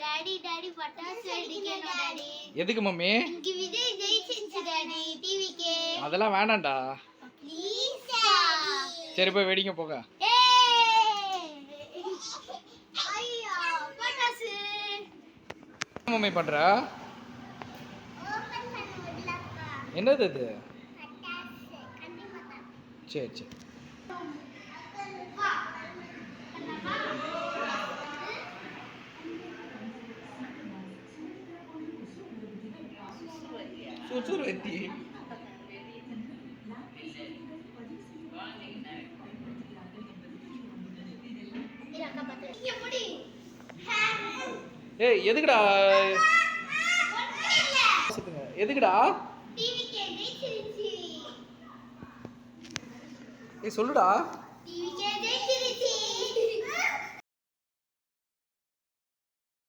Daddy daddy பட்டாசு வெடிக்கணும் daddy. எதுக்கு mummy? இங்க விஜய் ஜெயிச்சிச்சு டாடி டிவிக்கு. அதெல்லாம் வேணாம்டா. ப்ளீஸ் சரி போய் வெடிங்க போங்க. ஐயா பட்டாசு மம்மி பண்ற? ஓபன் பண்ண முடியலப்பா. என்னது இது? பட்டாசு கண்டிப்பா. சரி சரி. சுசுர் வெத்தி ஏய் எதுக்குடா? எதுக்குடா? டிவிக்கு ஜெயிச்சிருச்சு. ஏய் சொல்லுடா.